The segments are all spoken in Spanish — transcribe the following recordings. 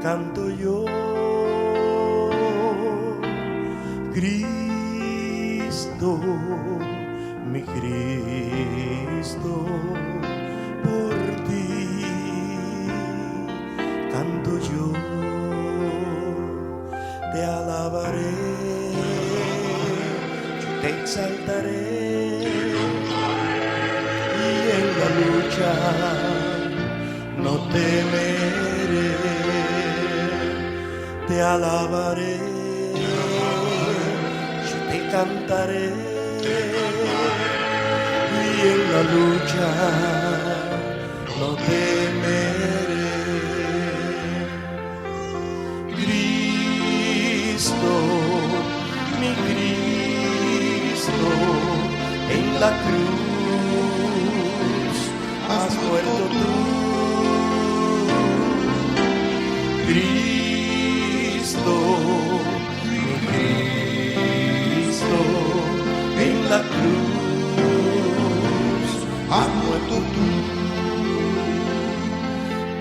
canto yo, Cristo, mi Cristo, por ti canto yo, te alabaré, yo te exaltaré, y en la lucha no temeré, te alabaré, yo te cantaré, y en la lucha no temeré. Cristo, mi Cristo, en la cruz has muerto tú. Cristo, mi Cristo, en la cruz has muerto tú.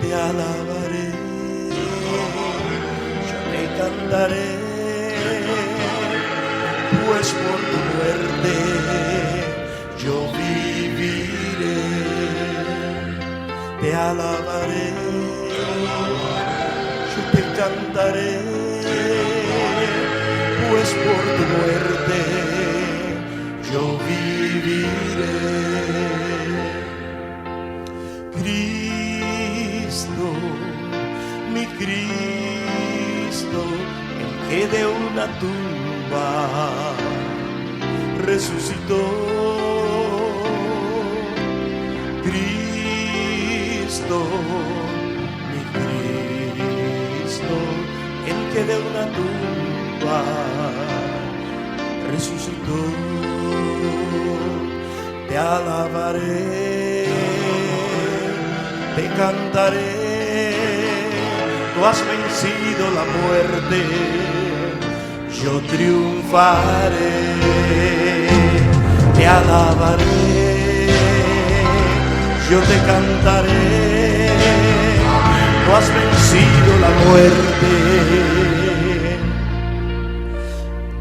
Te alabaré, yo te cantaré, pues por tu muerte yo viviré. Te alabaré, yo te cantaré, pues por tu muerte yo viviré. Cristo, mi Cristo, el que de una tumba resucitó. Cristo, mi Cristo, el que de una tumba resucitó. Te alabaré, te cantaré, tú has vencido la muerte, yo triunfaré. Te alabaré, yo te cantaré, tú has vencido la muerte,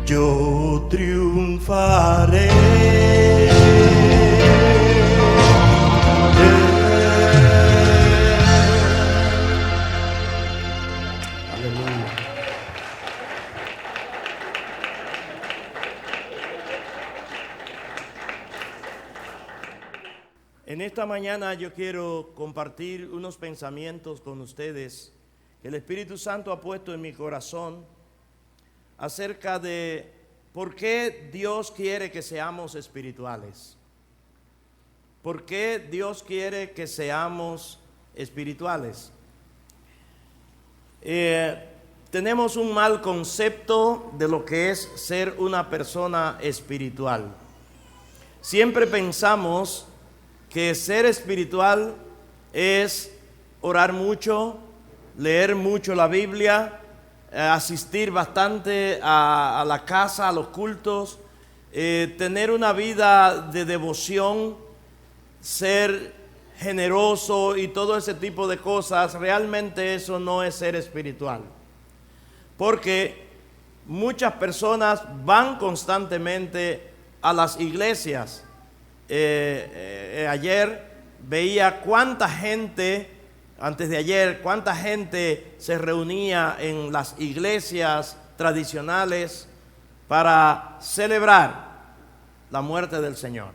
yo triunfaré. Aleluya. En esta mañana yo quiero compartir unos pensamientos con ustedes que el Espíritu Santo ha puesto en mi corazón acerca de por qué Dios quiere que seamos espirituales. ¿Por qué Dios quiere que seamos espirituales? Tenemos un mal concepto de lo que es ser una persona espiritual. Siempre pensamos que ser espiritual es orar mucho, leer mucho la Biblia, asistir bastante a la casa, a los cultos, tener una vida de devoción, ser generoso y todo ese tipo de cosas. Realmente eso no es ser espiritual, porque muchas personas van constantemente a las iglesias. Ayer veía cuánta gente, antes de ayer, cuánta gente se reunía en las iglesias tradicionales para celebrar la muerte del Señor.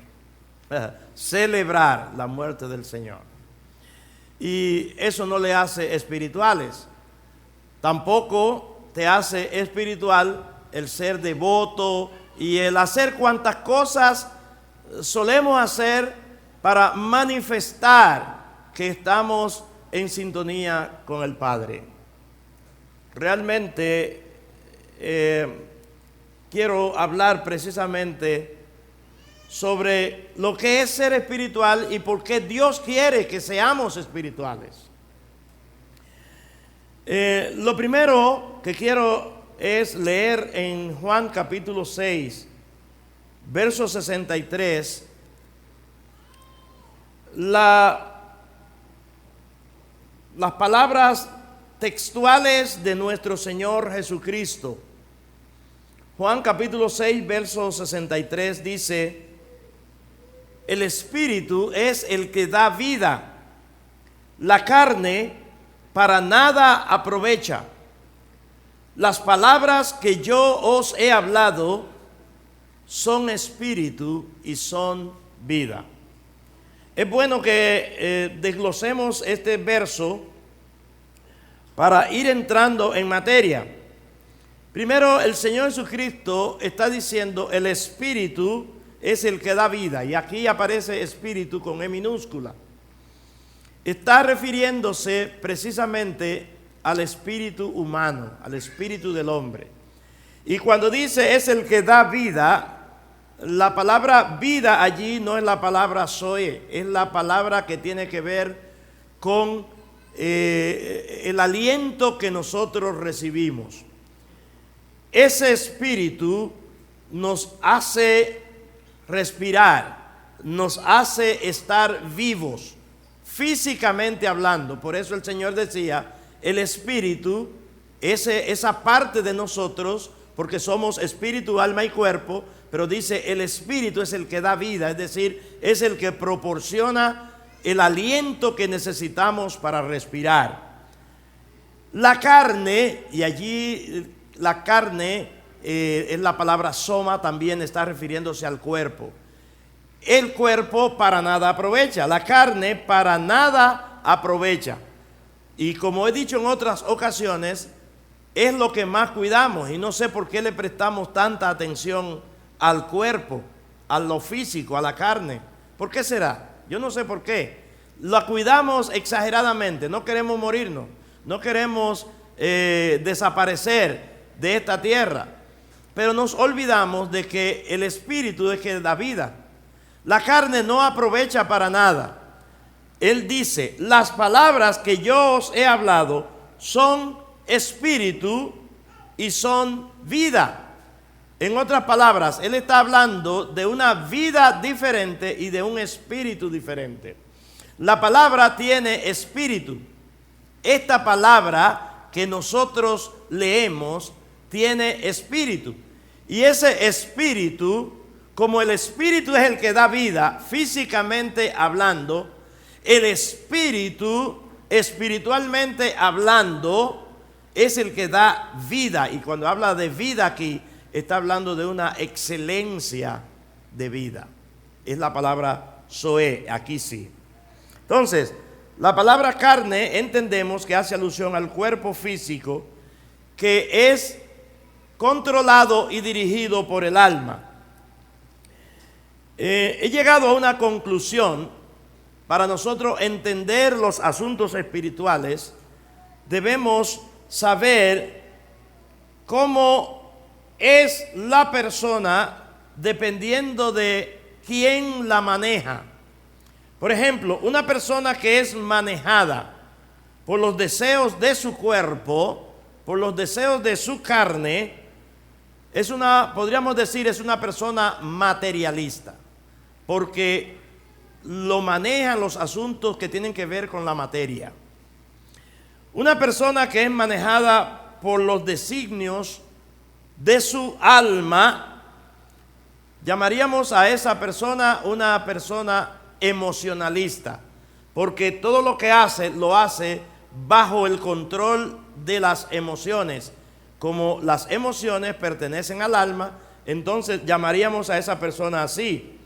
Celebrar la muerte del Señor. Y eso no le hace espirituales. Tampoco te hace espiritual el ser devoto y el hacer cuantas cosas solemos hacer para manifestar que estamos en sintonía con el Padre. Realmente quiero hablar precisamente sobre lo que es ser espiritual y por qué Dios quiere que seamos espirituales. Lo primero que quiero es leer en Juan capítulo 6, verso 63, las palabras textuales de nuestro Señor Jesucristo. Juan capítulo 6, verso 63 dice: el Espíritu es el que da vida, la carne para nada aprovecha. Las palabras que yo os he hablado son espíritu y son vida. Es bueno que desglosemos este verso para ir entrando en materia. Primero, el Señor Jesucristo está diciendo: el Espíritu es el que da vida, y aquí aparece espíritu con E minúscula. Está refiriéndose precisamente al espíritu humano, al espíritu del hombre. Y cuando dice es el que da vida, la palabra vida allí no es la palabra zoe, es la palabra que tiene que ver con el aliento que nosotros recibimos. Ese espíritu nos hace respirar, nos hace estar vivos, físicamente hablando. Por eso el Señor decía: el espíritu, esa parte de nosotros, porque somos espíritu, alma y cuerpo, pero dice el espíritu es el que da vida, es decir, es el que proporciona el aliento que necesitamos para respirar. La carne, y allí la carne es la palabra soma, también está refiriéndose al cuerpo. El cuerpo para nada aprovecha, la carne para nada aprovecha. Y como he dicho en otras ocasiones, es lo que más cuidamos, y no sé por qué le prestamos tanta atención al cuerpo, a lo físico, a la carne. ¿Por qué será? Yo no sé por qué. La cuidamos exageradamente, no queremos morirnos, no queremos desaparecer de esta tierra, pero nos olvidamos de que el espíritu es que da vida. La carne no aprovecha para nada. Él dice: las palabras que yo os he hablado son espíritu y son vida. En otras palabras, él está hablando de una vida diferente y de un espíritu diferente. La palabra tiene espíritu. Esta palabra que nosotros leemos tiene espíritu. Y ese espíritu, como el espíritu es el que da vida, físicamente hablando, el espíritu, espiritualmente hablando, es el que da vida. Y cuando habla de vida aquí, está hablando de una excelencia de vida. Es la palabra zoe, aquí sí. Entonces, la palabra carne entendemos que hace alusión al cuerpo físico que es controlado y dirigido por el alma. He llegado a una conclusión. Para nosotros entender los asuntos espirituales, debemos saber cómo es la persona dependiendo de quién la maneja. Por ejemplo, una persona que es manejada por los deseos de su cuerpo, por los deseos de su carne, podríamos decir, es una persona materialista, porque lo manejan los asuntos que tienen que ver con la materia. Una persona que es manejada por los designios de su alma, llamaríamos a esa persona una persona emocionalista, porque todo lo que hace, lo hace bajo el control de las emociones. Como las emociones pertenecen al alma, entonces llamaríamos a esa persona así.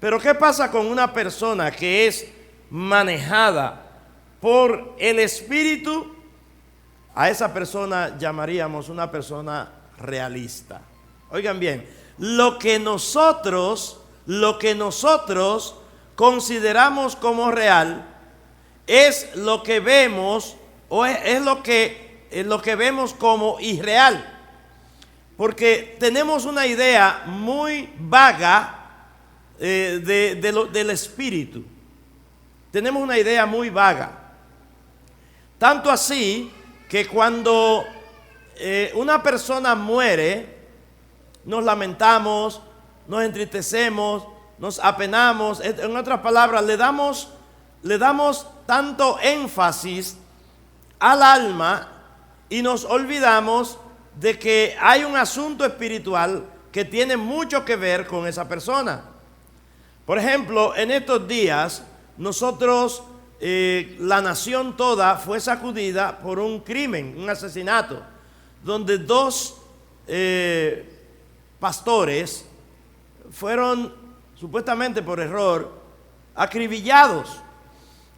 Pero ¿qué pasa con una persona que es manejada por el espíritu? A esa persona llamaríamos una persona realista. Oigan bien, lo que nosotros consideramos como real es lo que vemos, o es lo que vemos como irreal, porque tenemos una idea muy vaga del espíritu. Tenemos una idea muy vaga, tanto así que cuando una persona muere, nos lamentamos, nos entristecemos, nos apenamos. En otras palabras, le damos tanto énfasis al alma y nos olvidamos de que hay un asunto espiritual que tiene mucho que ver con esa persona. Por ejemplo, en estos días nosotros, la nación toda fue sacudida por un crimen, un asesinato, donde dos pastores fueron supuestamente por error acribillados.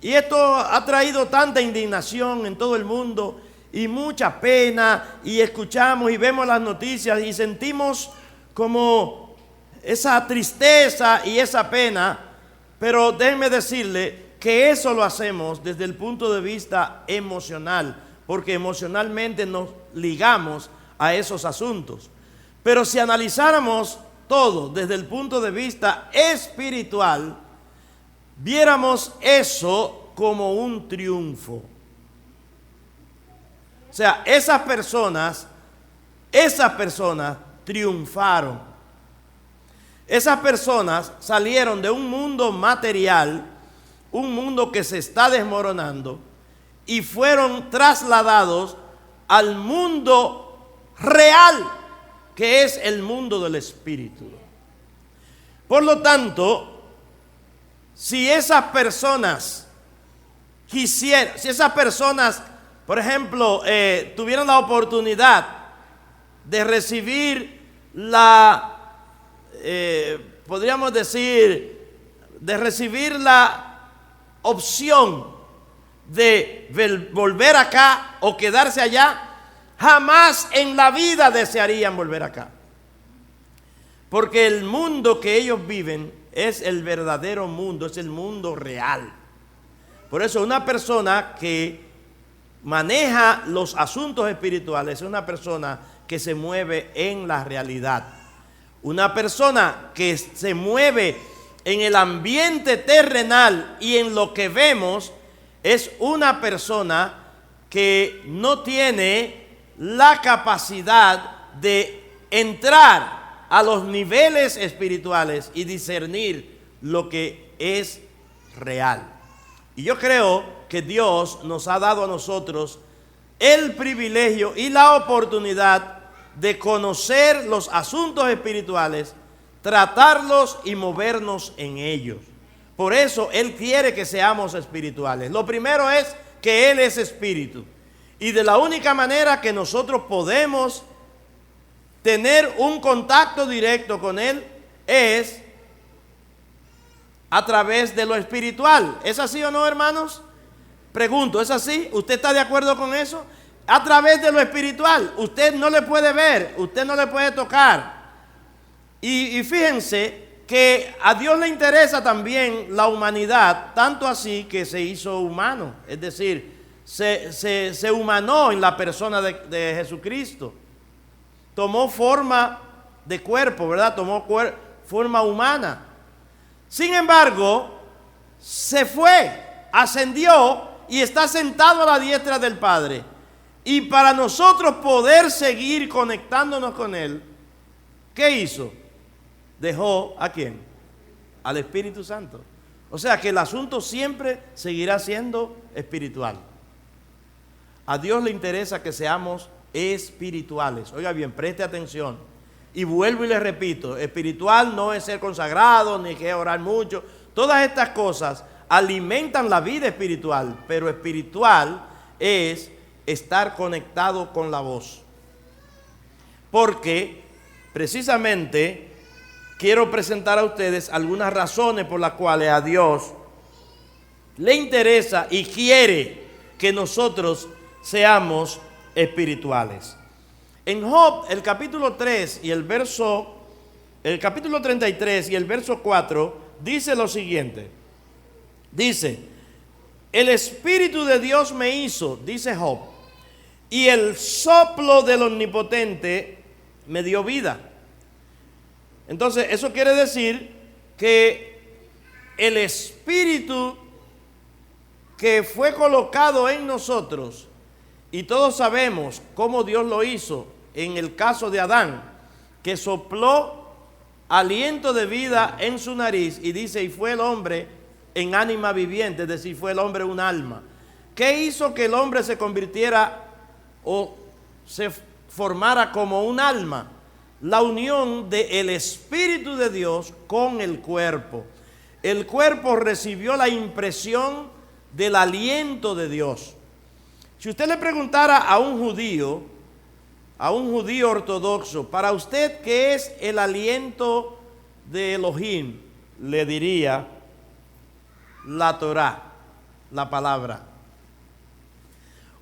Y esto ha traído tanta indignación en todo el mundo y mucha pena, y escuchamos y vemos las noticias y sentimos como esa tristeza y esa pena, pero déjenme decirle que eso lo hacemos desde el punto de vista emocional, porque emocionalmente nos ligamos a esos asuntos. Pero si analizáramos todo desde el punto de vista espiritual, viéramos eso como un triunfo. O sea, esas personas triunfaron. Esas personas salieron de un mundo material, un mundo que se está desmoronando, y fueron trasladados al mundo real, que es el mundo del espíritu. Por lo tanto, si esas personas quisieran, si esas personas, por ejemplo, tuvieran la oportunidad de recibir podríamos decir, de recibir la opción de volver acá o quedarse allá, jamás en la vida desearían volver acá. Porque el mundo que ellos viven es el verdadero mundo, es el mundo real. Por eso una persona que maneja los asuntos espirituales es una persona que se mueve en la realidad. Una persona que se mueve en el ambiente terrenal y en lo que vemos es una persona que no tiene la capacidad de entrar a los niveles espirituales y discernir lo que es real. Y yo creo que Dios nos ha dado a nosotros el privilegio y la oportunidad de conocer los asuntos espirituales, tratarlos y movernos en ellos. Por eso Él quiere que seamos espirituales. Lo primero es que Él es espíritu. Y de la única manera que nosotros podemos tener un contacto directo con Él es a través de lo espiritual. ¿Es así o no, hermanos? Pregunto, ¿es así? ¿Usted está de acuerdo con eso? A través de lo espiritual. Usted no le puede ver, usted no le puede tocar. Y fíjense que a Dios le interesa también la humanidad, tanto así que se hizo humano. Es decir, se humanó en la persona de Jesucristo. Tomó forma de cuerpo, ¿verdad? Tomó forma humana. Sin embargo, se fue, ascendió y está sentado a la diestra del Padre. Y para nosotros poder seguir conectándonos con Él, ¿qué hizo? Dejó ¿a quién? Al Espíritu Santo. O sea que el asunto siempre seguirá siendo espiritual. A Dios le interesa que seamos espirituales. Oiga bien, preste atención. Y vuelvo y le repito, espiritual no es ser consagrado, ni que orar mucho. Todas estas cosas alimentan la vida espiritual, pero espiritual es estar conectado con la voz. Porque precisamente quiero presentar a ustedes algunas razones por las cuales a Dios le interesa y quiere que nosotros seamos espirituales. En Job, el capítulo 3 y el capítulo 33 y el verso 4 dice lo siguiente. Dice: el Espíritu de Dios me hizo, dice Job, y el soplo del Omnipotente me dio vida. Entonces, eso quiere decir que el Espíritu que fue colocado en nosotros, y todos sabemos cómo Dios lo hizo en el caso de Adán, que sopló aliento de vida en su nariz y dice, y fue el hombre en ánima viviente, es decir, fue el hombre un alma. ¿Qué hizo que el hombre se convirtiera o se formara como un alma? La unión del Espíritu de Dios con el cuerpo. El cuerpo recibió la impresión del aliento de Dios. Si usted le preguntara a un judío ortodoxo, para usted, ¿qué es el aliento de Elohim? Le diría la Torá, la palabra.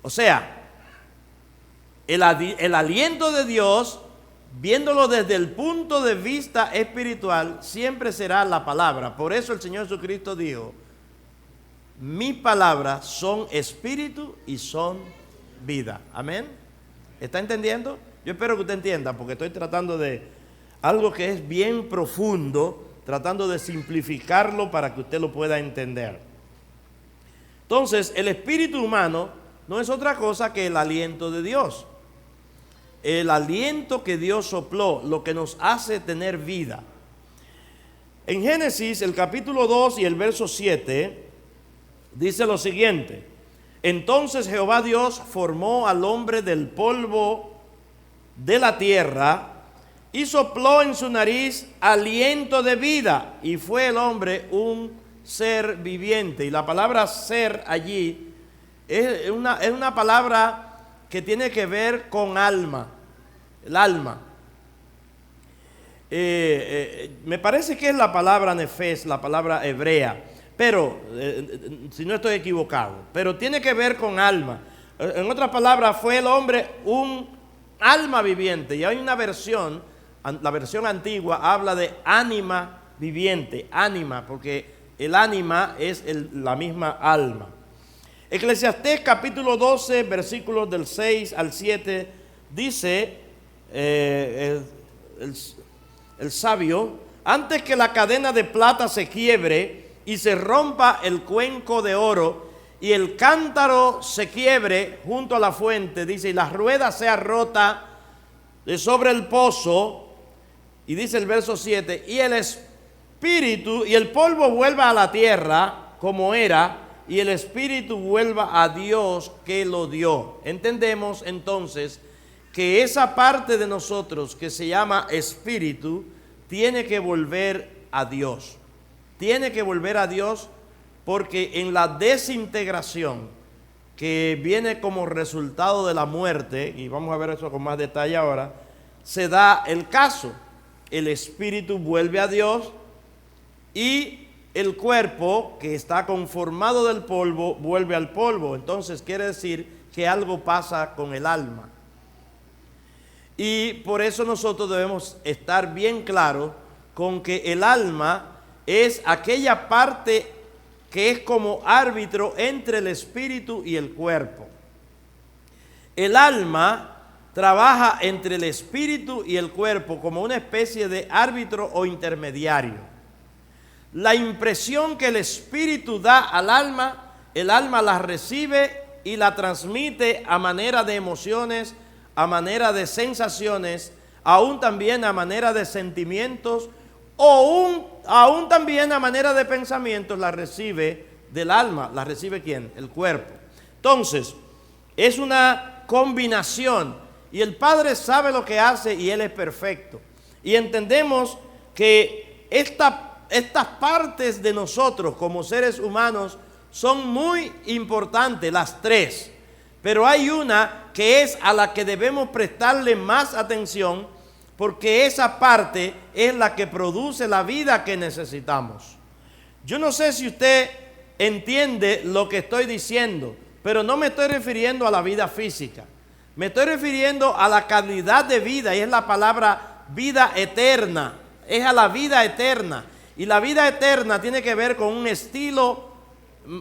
O sea, el aliento de Dios, viéndolo desde el punto de vista espiritual, siempre será la palabra. Por eso el Señor Jesucristo dijo: mis palabras son espíritu y son vida. Amén. ¿Está entendiendo? Yo espero que usted entienda, porque estoy tratando de algo que es bien profundo, tratando de simplificarlo para que usted lo pueda entender. Entonces, el espíritu humano no es otra cosa que el aliento de Dios. El aliento que Dios sopló, lo que nos hace tener vida. En Génesis, el capítulo 2 y el verso 7, dice lo siguiente: entonces Jehová Dios formó al hombre del polvo de la tierra y sopló en su nariz aliento de vida, y fue el hombre un ser viviente. Y la palabra ser allí es una palabra que tiene que ver con alma, el alma. Me parece que es la palabra nefes, la palabra hebrea, pero si no estoy equivocado, pero tiene que ver con alma. En otras palabras, fue el hombre un alma viviente. Y hay una versión, la versión antigua habla de ánima viviente, ánima, porque el ánima es la misma alma. Eclesiastés capítulo 12, versículos del 6 al 7, dice el sabio: antes que la cadena de plata se quiebre y se rompa el cuenco de oro y el cántaro se quiebre junto a la fuente, dice, y la rueda sea rota de sobre el pozo, y dice el verso 7, y el espíritu y el polvo vuelva a la tierra como era, y el espíritu vuelva a Dios que lo dio. Entendemos entonces que esa parte de nosotros que se llama espíritu tiene que volver a Dios. Tiene que volver a Dios, porque en la desintegración que viene como resultado de la muerte, y vamos a ver eso con más detalle ahora, se da el caso: el espíritu vuelve a Dios y el cuerpo, que está conformado del polvo, vuelve al polvo. Entonces quiere decir que algo pasa con el alma. Y por eso nosotros debemos estar bien claros con que el alma es aquella parte que es como árbitro entre el espíritu y el cuerpo. El alma trabaja entre el espíritu y el cuerpo como una especie de árbitro o intermediario. La impresión que el espíritu da al alma, el alma la recibe y la transmite a manera de emociones, a manera de sensaciones, aún también a manera de sentimientos, o aún también a manera de pensamientos la recibe del alma. ¿La recibe quién? El cuerpo. Entonces, es una combinación, y el Padre sabe lo que hace y Él es perfecto. Y entendemos que estas partes de nosotros como seres humanos son muy importantes, las tres, pero hay una que es a la que debemos prestarle más atención, porque esa parte es la que produce la vida que necesitamos. Yo no sé si usted entiende lo que estoy diciendo, pero no me estoy refiriendo a la vida física, me estoy refiriendo a la calidad de vida, y es la palabra vida eterna, es a la vida eterna. Y la vida eterna tiene que ver con un estilo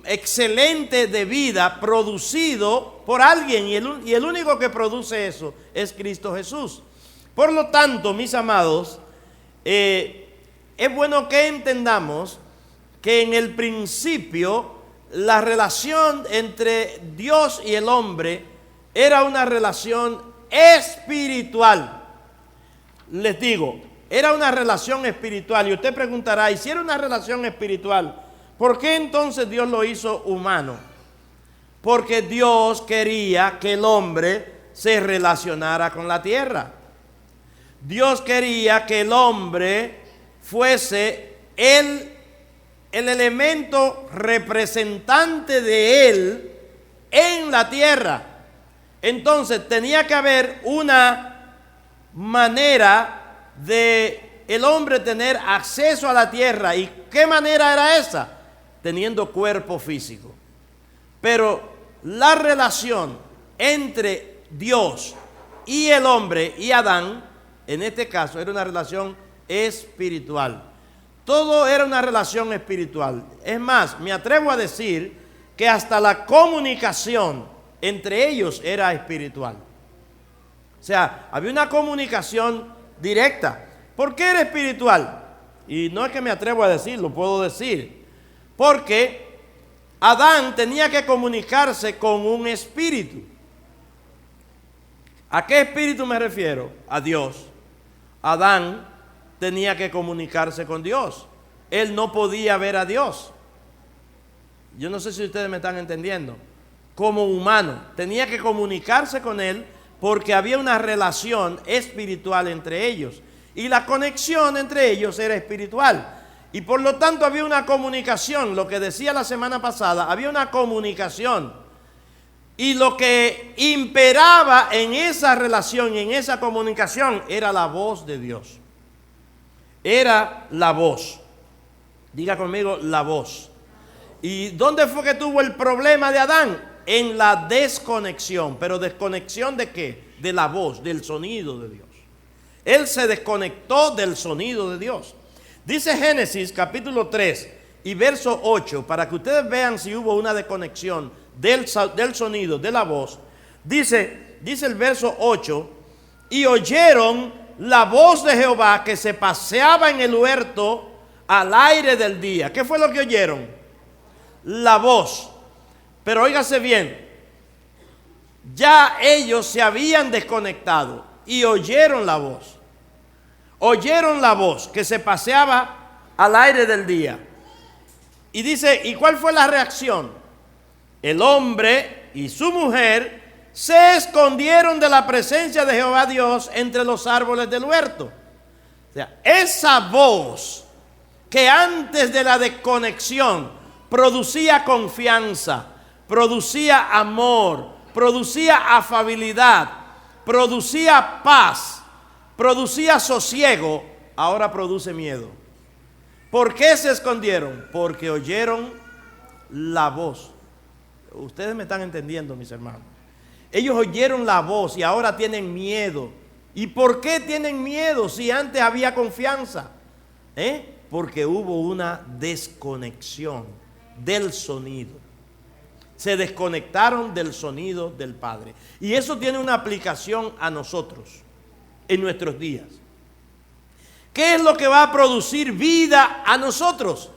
excelente de vida producido por alguien, y el único que produce eso es Cristo Jesús. Por lo tanto, mis amados, es bueno que entendamos que en el principio la relación entre Dios y el hombre era una relación espiritual. Les digo, era una relación espiritual. Y usted preguntará, ¿y si era una relación espiritual, por qué entonces Dios lo hizo humano? porque Dios quería que el hombre se relacionara con la tierra. Dios quería que el hombre fuese el elemento representante de Él en la tierra. Entonces tenía que haber una manera de el hombre tener acceso a la tierra. ¿Y qué manera era esa? Teniendo cuerpo físico. Pero la relación entre Dios y el hombre y Adán, en este caso, era una relación espiritual. Todo era una relación espiritual. Es más, me atrevo a decir que hasta la comunicación entre ellos era espiritual. O sea, había una comunicación directa. ¿Por qué era espiritual? Y no es que me atrevo a decirlo, puedo decir. Porque Adán tenía que comunicarse con un espíritu. ¿A qué espíritu me refiero? A Dios. Adán tenía que comunicarse con Dios. Él no podía ver a Dios. Yo no sé si ustedes me están entendiendo. Como humano, tenía que comunicarse con Él porque había una relación espiritual entre ellos. Y la conexión entre ellos era espiritual. Y por lo tanto había una comunicación. Lo que decía la semana pasada, había una comunicación. Y lo que imperaba en esa relación y en esa comunicación era la voz de Dios. Era la voz. Diga conmigo, la voz. ¿Y dónde fue que tuvo el problema de Adán? En la desconexión. ¿Pero desconexión de qué? De la voz, del sonido de Dios. Él se desconectó del sonido de Dios. Dice Génesis capítulo 3 y verso 8, para que ustedes vean si hubo una desconexión del sonido, de la voz. Dice el verso 8, y oyeron la voz de Jehová que se paseaba en el huerto al aire del día. ¿Qué fue lo que oyeron? La voz. Pero óigase bien, ya ellos se habían desconectado y oyeron la voz. Oyeron la voz que se paseaba al aire del día. Y dice, ¿y cuál fue la reacción? El hombre y su mujer se escondieron de la presencia de Jehová Dios entre los árboles del huerto. O sea, esa voz que antes de la desconexión producía confianza, producía amor, producía afabilidad, producía paz, producía sosiego, ahora produce miedo. ¿Por qué se escondieron? Porque oyeron la voz. Ustedes me están entendiendo, mis hermanos. Ellos oyeron la voz y ahora tienen miedo. ¿Y por qué tienen miedo si antes había confianza? Porque hubo una desconexión del sonido. Se desconectaron del sonido del Padre. Y eso tiene una aplicación a nosotros en nuestros días. ¿Qué es lo que va a producir vida a nosotros?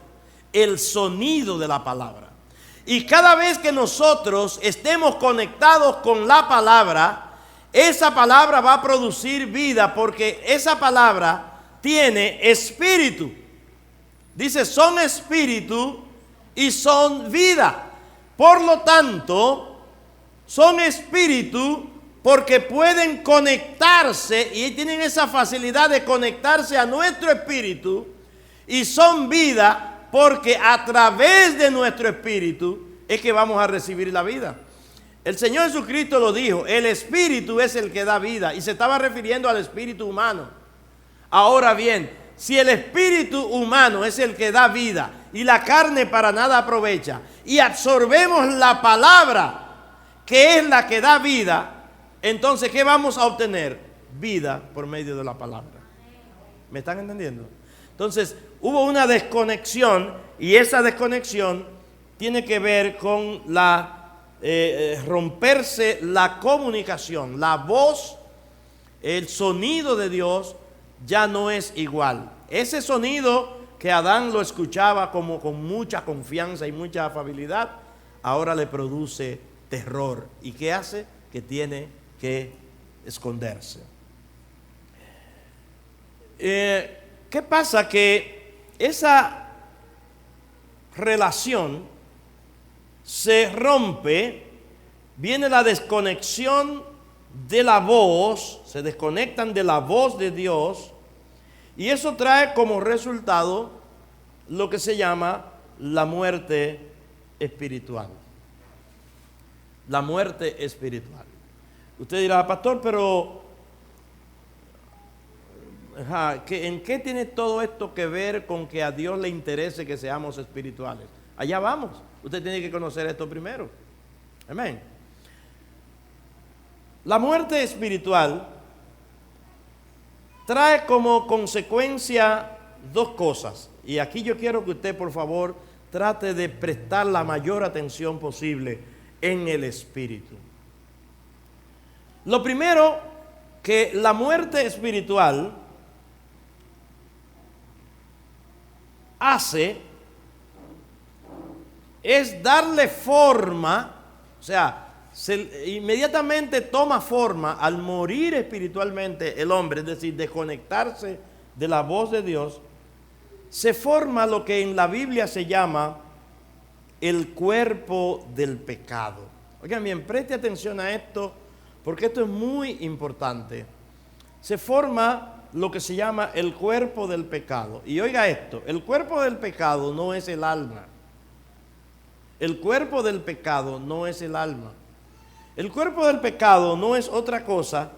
El sonido de la palabra. Y cada vez que nosotros estemos conectados con la palabra, esa palabra va a producir vida porque esa palabra tiene espíritu. Dice, son espíritu y son vida. Por lo tanto, son espíritu porque pueden conectarse y tienen esa facilidad de conectarse a nuestro espíritu, y son vida porque a través de nuestro espíritu es que vamos a recibir la vida. El Señor Jesucristo lo dijo, el espíritu es el que da vida, y se estaba refiriendo al espíritu humano. Ahora bien, si el espíritu humano es el que da vida y la carne para nada aprovecha, y absorbemos la palabra que es la que da vida, entonces ¿qué vamos a obtener? Vida por medio de la palabra. ¿Me están entendiendo? Entonces hubo una desconexión, y esa desconexión tiene que ver con la romperse la comunicación, la voz, el sonido de Dios ya no es igual. Ese sonido que Adán lo escuchaba como con mucha confianza y mucha afabilidad, ahora le produce terror. ¿Y qué hace? Que tiene que esconderse. ¿Qué pasa? Que esa relación se rompe viene la desconexión de la voz, se desconectan de la voz de Dios, y eso trae como resultado lo que se llama la muerte espiritual. La muerte espiritual. Usted dirá, pastor, pero ¿en qué tiene todo esto que ver con que a Dios le interese que seamos espirituales? Allá vamos. Usted tiene que conocer esto primero. Amén. La muerte espiritual trae como consecuencia dos cosas. Y aquí yo quiero que usted, por favor, trate de prestar la mayor atención posible en el espíritu. Lo primero, que la muerte espiritual hace es darle forma, o sea, inmediatamente toma forma al morir espiritualmente el hombre, es decir, desconectarse de la voz de Dios, se forma lo que en la Biblia se llama el cuerpo del pecado. Oigan bien, preste atención a esto, porque esto es muy importante. Se forma lo que se llama el cuerpo del pecado. Y oiga esto, el cuerpo del pecado no es el alma. El cuerpo del pecado no es el alma. El cuerpo del pecado no es otra cosa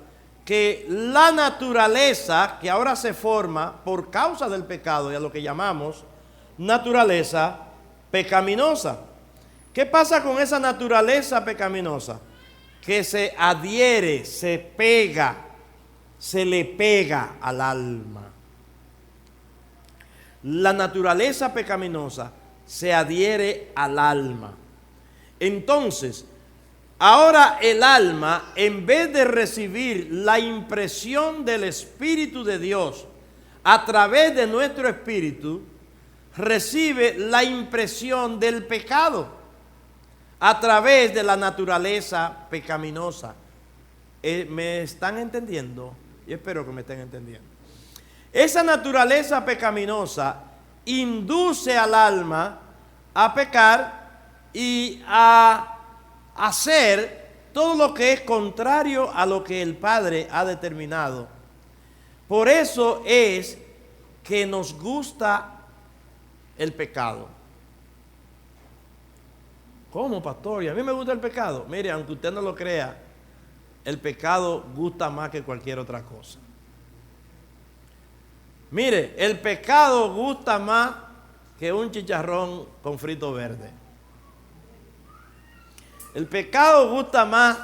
que la naturaleza que ahora se forma por causa del pecado y a lo que llamamos naturaleza pecaminosa. ¿Qué pasa con esa naturaleza pecaminosa? Que se adhiere, se pega, se le pega al alma. La naturaleza pecaminosa se adhiere al alma. Entonces, ahora el alma, en vez de recibir la impresión del Espíritu de Dios a través de nuestro espíritu, recibe la impresión del pecado a través de la naturaleza pecaminosa. ¿Me están entendiendo? Yo espero que me estén entendiendo. Esa naturaleza pecaminosa induce al alma a pecar y a hacer todo lo que es contrario a lo que el Padre ha determinado. Por eso es que nos gusta el pecado. ¿Cómo, pastor? ¿Y a mí me gusta el pecado? Mire, aunque usted no lo crea, el pecado gusta más que cualquier otra cosa. Mire, el pecado gusta más que un chicharrón con frito verde. El pecado gusta más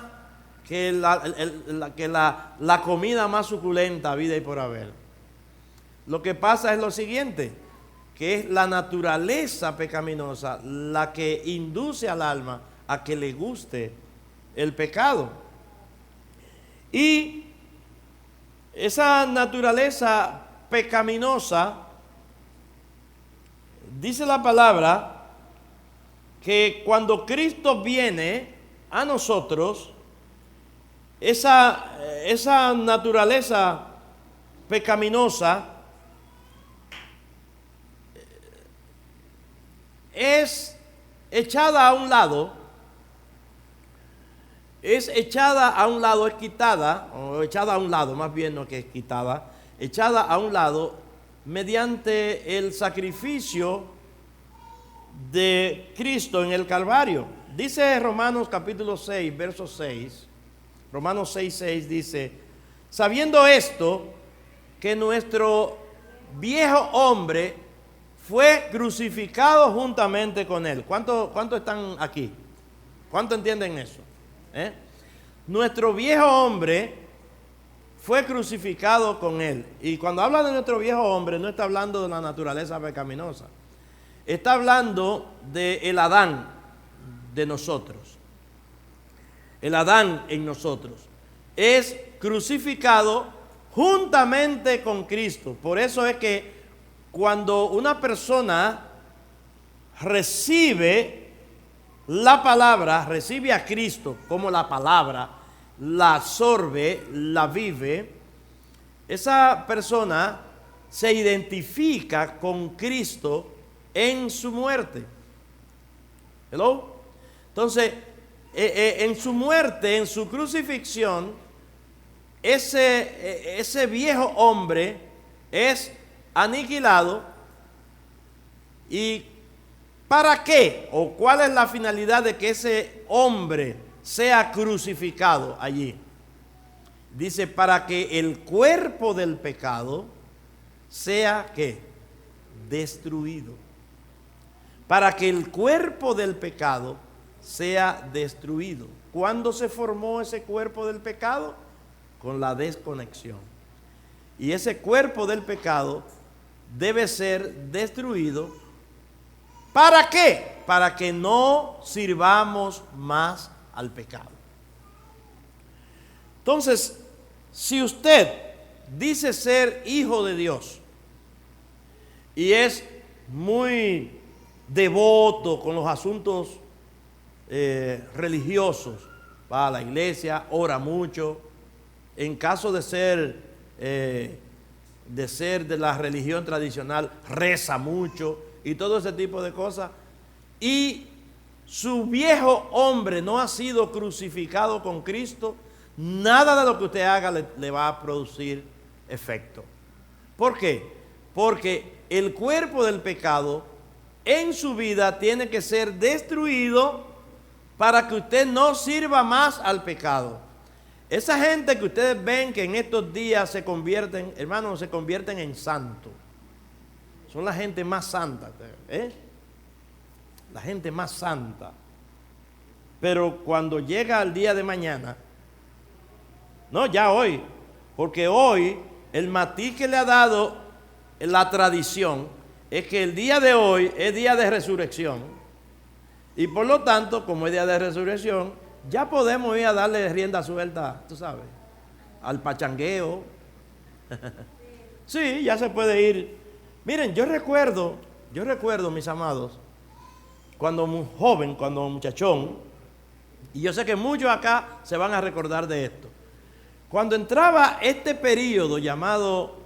que la comida más suculenta, vida y por haber. Lo que pasa es lo siguiente, que es la naturaleza pecaminosa la que induce al alma a que le guste el pecado. Y esa naturaleza pecaminosa, dice la palabra, que cuando Cristo viene a nosotros, esa naturaleza pecaminosa es echada a un lado, es quitada, o echada a un lado, más bien no que es quitada, echada a un lado mediante el sacrificio de Cristo en el Calvario. Dice Romanos capítulo 6, verso 6, Romanos 6, 6 dice, sabiendo esto, que nuestro viejo hombre fue crucificado juntamente con él. ¿Cuánto están aquí? ¿Cuánto entienden eso? Nuestro viejo hombre fue crucificado con él. Y cuando habla de nuestro viejo hombre, no está hablando de la naturaleza pecaminosa. Está hablando de el Adán de nosotros. El Adán en nosotros es crucificado juntamente con Cristo. Por eso es que cuando una persona recibe la palabra, recibe a Cristo como la palabra, la absorbe, la vive, esa persona se identifica con Cristo en su muerte. ¿Hello? Entonces, en su muerte, en su crucifixión, ese viejo hombre es aniquilado. ¿Y para qué? ¿O cuál es la finalidad de que ese hombre sea crucificado allí? Dice, para que el cuerpo del pecado sea, ¿qué? Destruido. Para que el cuerpo del pecado sea destruido. ¿Cuándo se formó ese cuerpo del pecado? Con la desconexión. Y ese cuerpo del pecado debe ser destruido. ¿Para qué? Para que no sirvamos más al pecado. Entonces, si usted dice ser hijo de Dios y es muy devoto con los asuntos religiosos, va a la iglesia, ora mucho, en caso de ser de la religión tradicional, reza mucho y todo ese tipo de cosas, y su viejo hombre no ha sido crucificado con Cristo, nada de lo que usted haga le va a producir efecto. ¿Por qué? Porque el cuerpo del pecado en su vida tiene que ser destruido para que usted no sirva más al pecado. Esa gente que ustedes ven que en estos días se convierten, hermanos, se convierten en santos. Son la gente más santa, la gente más santa. Pero cuando llega el día de mañana, no, ya hoy, porque hoy el matiz que le ha dado la tradición es que el día de hoy es día de resurrección. Y por lo tanto, como es día de resurrección, ya podemos ir a darle rienda suelta, tú sabes, al pachangueo. Sí, ya se puede ir. Miren, yo recuerdo, mis amados, cuando muy joven, cuando muchachón, y yo sé que muchos acá se van a recordar de esto. Cuando entraba este periodo llamado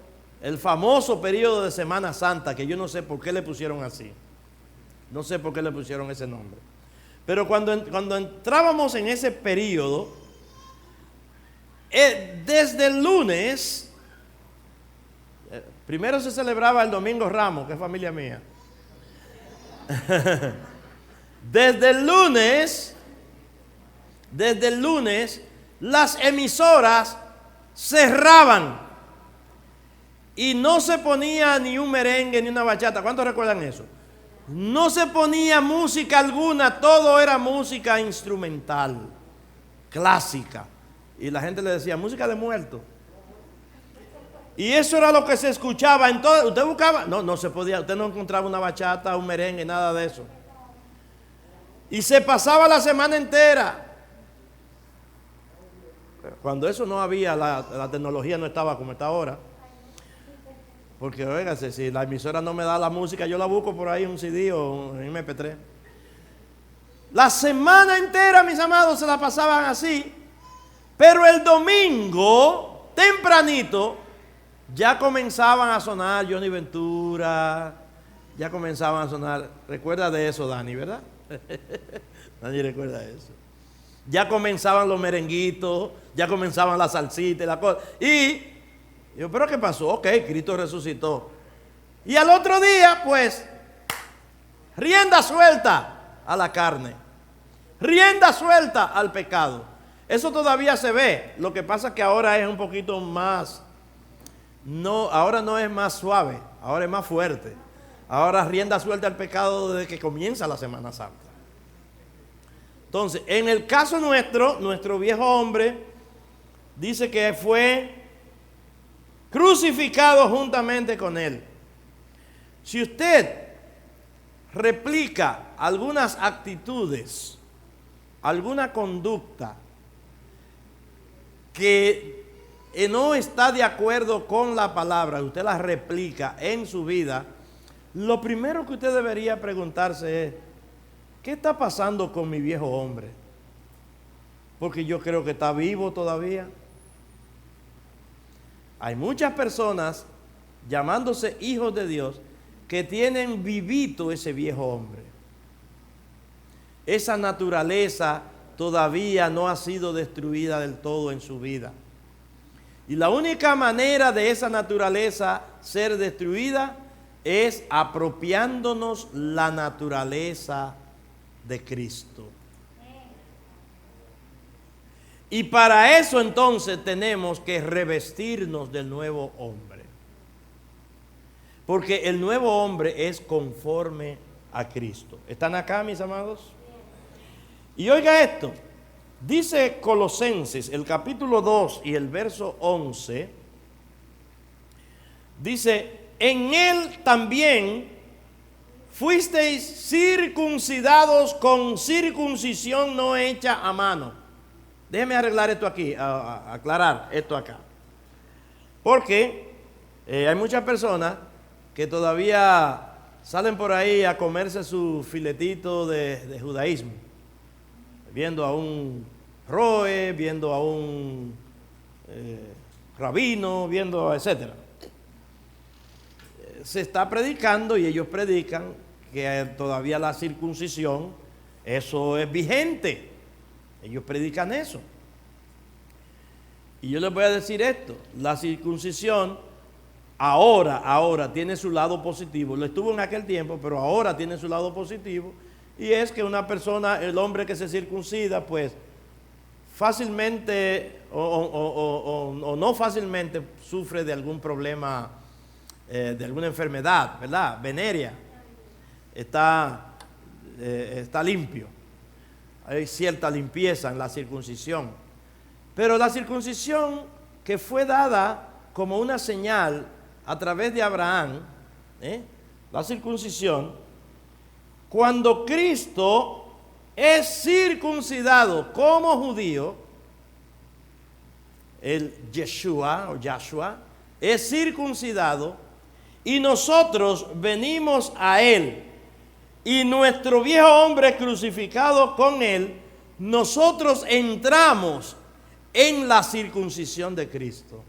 el famoso periodo de Semana Santa, que yo no sé por qué le pusieron así, no sé por qué le pusieron ese nombre, pero cuando entrábamos en ese periodo, desde el lunes, primero se celebraba el Domingo Ramos, que es familia mía. Desde el lunes, las emisoras cerraban y no se ponía ni un merengue ni una bachata. ¿Cuántos recuerdan eso? No se ponía música alguna, todo era música instrumental, clásica. Y la gente le decía, música de muerto. Y eso era lo que se escuchaba. Entonces, usted buscaba, no se podía, usted no encontraba una bachata, un merengue, nada de eso. Y se pasaba la semana entera. Cuando eso no había, la tecnología no estaba como está ahora. Porque, óigase, si la emisora no me da la música, yo la busco por ahí en un CD o en MP3. La semana entera, mis amados, se la pasaban así. Pero el domingo, tempranito, ya comenzaban a sonar Johnny Ventura, ya comenzaban a sonar. Recuerda de eso, Dani, ¿verdad? Dani recuerda eso. Ya comenzaban los merenguitos, ya comenzaban la salsita y la cosa. Y yo, ¿pero qué pasó? Ok, Cristo resucitó. Y al otro día, pues, rienda suelta a la carne, rienda suelta al pecado. Eso todavía se ve. Lo que pasa es que ahora es un poquito más, ahora no es más suave, ahora es más fuerte. Ahora rienda suelta al pecado desde que comienza la Semana Santa. Entonces, en el caso nuestro viejo hombre dice que fue crucificado juntamente con él. Si usted replica algunas actitudes, alguna conducta que no está de acuerdo con la palabra, usted la replica en su vida, lo primero que usted debería preguntarse es, ¿qué está pasando con mi viejo hombre? Porque yo creo que está vivo todavía. Hay muchas personas llamándose hijos de Dios que tienen vivito ese viejo hombre. Esa naturaleza todavía no ha sido destruida del todo en su vida. Y la única manera de esa naturaleza ser destruida es apropiándonos la naturaleza de Cristo. Y para eso entonces tenemos que revestirnos del nuevo hombre. Porque el nuevo hombre es conforme a Cristo. ¿Están acá, mis amados? Y oiga esto. Dice Colosenses, el capítulo 2 y el verso 11. Dice, en él también fuisteis circuncidados con circuncisión no hecha a mano. Déjeme arreglar esto aquí, aclarar esto acá. Porque hay muchas personas que todavía salen por ahí a comerse su filetito de judaísmo. Viendo a un roe, viendo a un rabino, viendo, etcétera. Se está predicando y ellos predican que todavía la circuncisión, eso es vigente. Ellos predican eso. Y yo les voy a decir esto, la circuncisión ahora tiene su lado positivo. Lo estuvo en aquel tiempo, pero ahora tiene su lado positivo. Y es que una persona, el hombre que se circuncida, pues fácilmente o no fácilmente sufre de algún problema, de alguna enfermedad, ¿verdad? Venérea. Está limpio. Hay cierta limpieza en la circuncisión. Pero la circuncisión que fue dada como una señal a través de Abraham, la circuncisión, cuando Cristo es circuncidado como judío, el Yeshua es circuncidado y nosotros venimos a él y nuestro viejo hombre crucificado con él, nosotros entramos en la circuncisión de Cristo.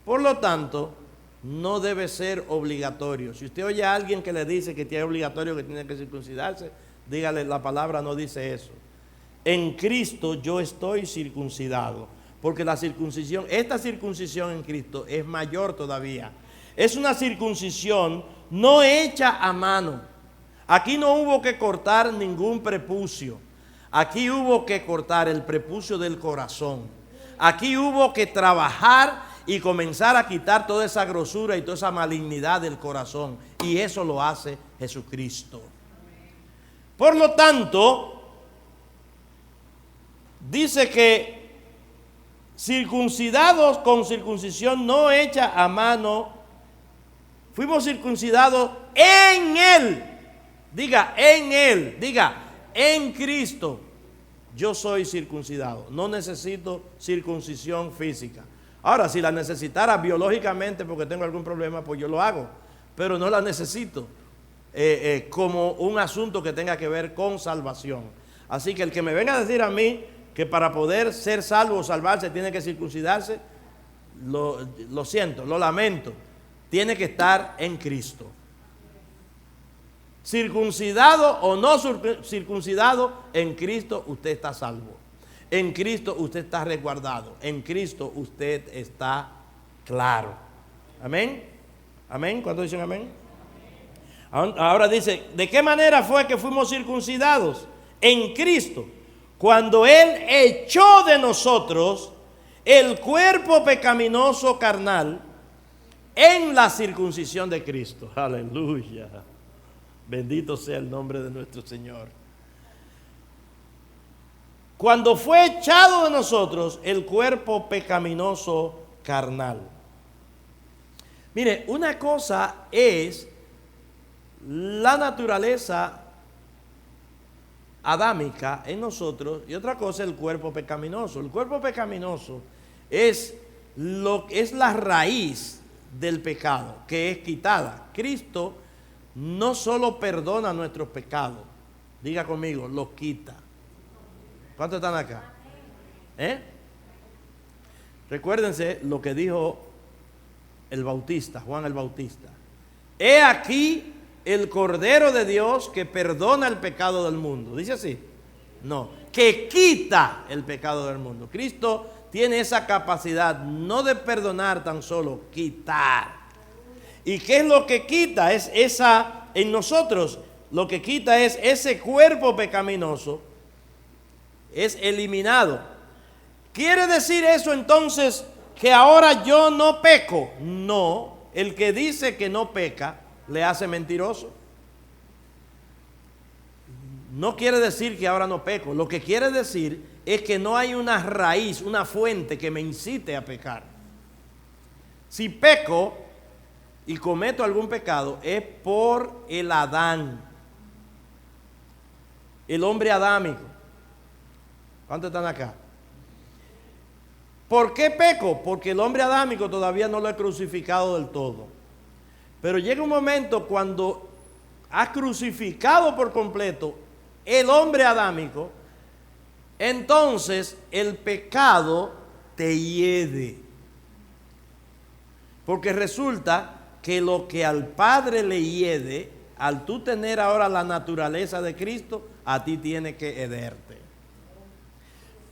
Por lo tanto, no debe ser obligatorio. Si usted oye a alguien que le dice que es obligatorio, que tiene que circuncidarse, dígale, la palabra no dice eso. En Cristo yo estoy circuncidado, porque la circuncisión, esta circuncisión en Cristo es mayor todavía. Es una circuncisión no hecha a mano. Aquí no hubo que cortar ningún prepucio. Aquí hubo que cortar el prepucio del corazón. Aquí hubo que trabajar y comenzar a quitar toda esa grosura y toda esa malignidad del corazón. Y eso lo hace Jesucristo. Por lo tanto, dice que circuncidados con circuncisión no hecha a mano, fuimos circuncidados en Él. Diga, en Él. Diga, en Cristo. Yo soy circuncidado. No necesito circuncisión física. Ahora, si la necesitara biológicamente porque tengo algún problema, pues yo lo hago. Pero no la necesito como un asunto que tenga que ver con salvación. Así que el que me venga a decir a mí que para poder ser salvo o salvarse tiene que circuncidarse, lo siento, lo lamento. Tiene que estar en Cristo. Circuncidado o no circuncidado, en Cristo usted está salvo. En Cristo usted está resguardado. En Cristo usted está claro. Amén. Amén. ¿Cuántos dicen amén? Ahora dice, ¿de qué manera fue que fuimos circuncidados? En Cristo. Cuando Él echó de nosotros el cuerpo pecaminoso carnal en la circuncisión de Cristo. Aleluya. Bendito sea el nombre de nuestro Señor. Cuando fue echado de nosotros el cuerpo pecaminoso carnal. Mire, una cosa es la naturaleza adámica en nosotros y otra cosa es el cuerpo pecaminoso. El cuerpo pecaminoso es la raíz del pecado que es quitada. Cristo no solo perdona nuestros pecados, diga conmigo, los quita. ¿Cuántos están acá? Recuérdense lo que dijo el Bautista, Juan el Bautista. He aquí el Cordero de Dios que perdona el pecado del mundo. ¿Dice así? No. que quita el pecado del mundo. Cristo tiene esa capacidad no de perdonar tan solo, quitar. ¿Y qué es lo que quita? Es esa, en nosotros, lo que quita es ese cuerpo pecaminoso, es eliminado. ¿Quiere decir eso entonces que ahora yo no peco? No, el que dice que no peca le hace mentiroso. No quiere decir que ahora no peco. Lo que quiere decir es que no hay una raíz, una fuente que me incite a pecar. Si peco y cometo algún pecado es por el Adán, el hombre adámico. ¿Cuántos están acá? ¿Por qué peco? Porque el hombre adámico todavía no lo he crucificado del todo. Pero llega un momento cuando has crucificado por completo el hombre adámico, entonces el pecado te hiede. Porque resulta que lo que al Padre le hiede, al tú tener ahora la naturaleza de Cristo, a ti tiene que hederte.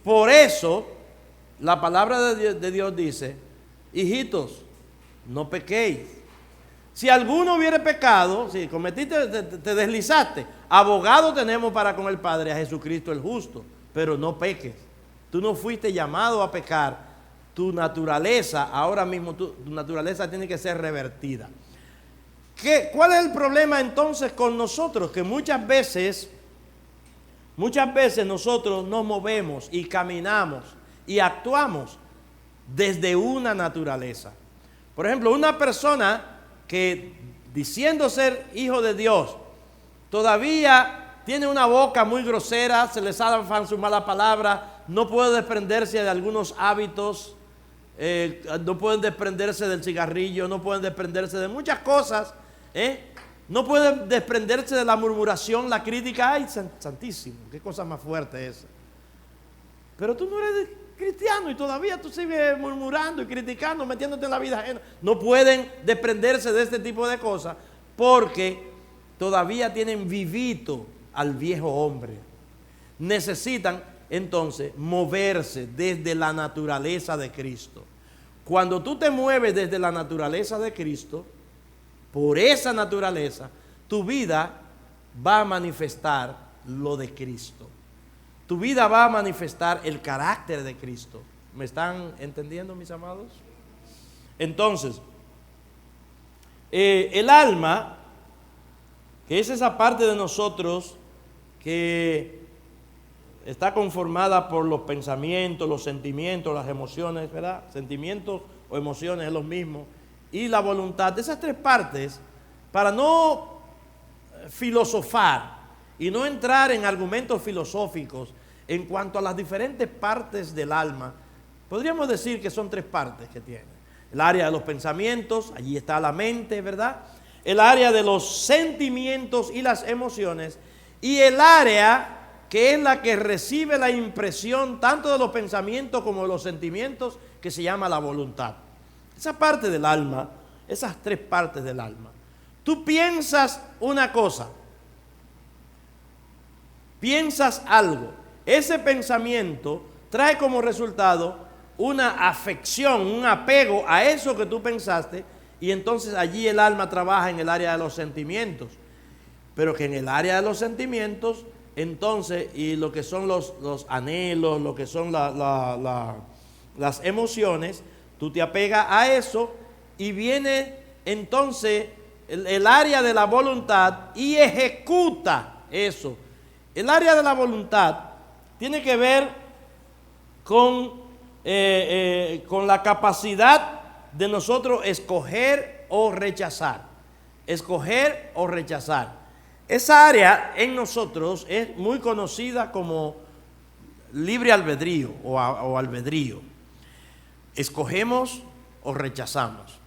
Por eso, la palabra de Dios dice, hijitos, no pequéis. Si alguno hubiere pecado, si cometiste, te deslizaste, abogado tenemos para con el Padre, a Jesucristo el justo, pero no peques. Tú no fuiste llamado a pecar. Tu naturaleza, ahora mismo tu naturaleza tiene que ser revertida. ¿Cuál es el problema entonces con nosotros? Que muchas veces nosotros nos movemos y caminamos y actuamos desde una naturaleza. Por ejemplo, una persona que diciendo ser hijo de Dios, todavía tiene una boca muy grosera, se le zafan sus malas palabras, no puede desprenderse de algunos hábitos, no pueden desprenderse del cigarrillo, no pueden desprenderse de muchas cosas, no pueden desprenderse de la murmuración, la crítica. Ay, santísimo, qué cosa más fuerte esa. Pero tú no eres cristiano y todavía tú sigues murmurando y criticando, metiéndote en la vida ajena. No pueden desprenderse de este tipo de cosas porque todavía tienen vivito al viejo hombre. Necesitan entonces moverse desde la naturaleza de Cristo. Cuando tú te mueves desde la naturaleza de Cristo, por esa naturaleza, tu vida va a manifestar lo de Cristo. Tu vida va a manifestar el carácter de Cristo. ¿Me están entendiendo, mis amados? Entonces, el alma, que es esa parte de nosotros que está conformada por los pensamientos, los sentimientos, las emociones, ¿verdad? Sentimientos o emociones es lo mismo. Y la voluntad, de esas tres partes, para no filosofar y no entrar en argumentos filosóficos en cuanto a las diferentes partes del alma, podríamos decir que son tres partes que tiene. El área de los pensamientos, allí está la mente, ¿verdad? El área de los sentimientos y las emociones, y el área que es la que recibe la impresión tanto de los pensamientos como de los sentimientos, que se llama la voluntad. Esa parte del alma, esas tres partes del alma. Tú piensas una cosa, piensas algo, ese pensamiento trae como resultado una afección, un apego a eso que tú pensaste, y entonces allí el alma trabaja en el área de los sentimientos. Pero que en el área de los sentimientos, entonces, y lo que son los anhelos, lo que son las emociones, tú te apegas a eso y viene entonces el área de la voluntad y ejecuta eso. El área de la voluntad tiene que ver con la capacidad de nosotros escoger o rechazar. Escoger o rechazar. Esa área en nosotros es muy conocida como libre albedrío o albedrío. Escogemos o rechazamos.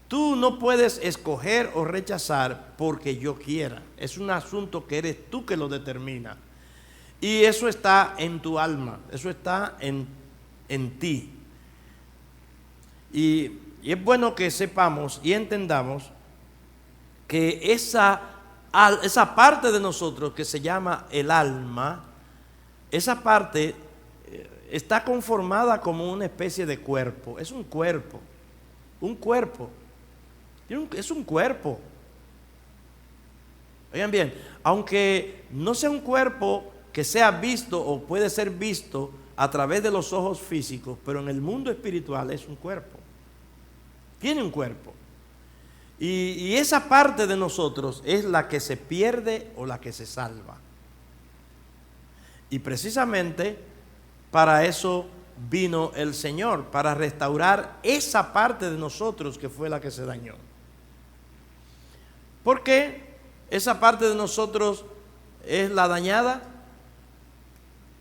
Tú no puedes escoger o rechazar porque yo quiera. Es un asunto que eres tú que lo determina. Y eso está en tu alma, eso está en ti. Y es bueno que sepamos y entendamos que esa parte de nosotros que se llama el alma, esa parte está conformada como una especie de cuerpo. Es un cuerpo. Un cuerpo. Es un cuerpo. Oigan bien, aunque no sea un cuerpo que sea visto o puede ser visto a través de los ojos físicos, pero en el mundo espiritual es un cuerpo. Tiene un cuerpo. Y esa parte de nosotros es la que se pierde o la que se salva. Y precisamente para eso vino el Señor, para restaurar esa parte de nosotros que fue la que se dañó. ¿Por qué esa parte de nosotros es la dañada?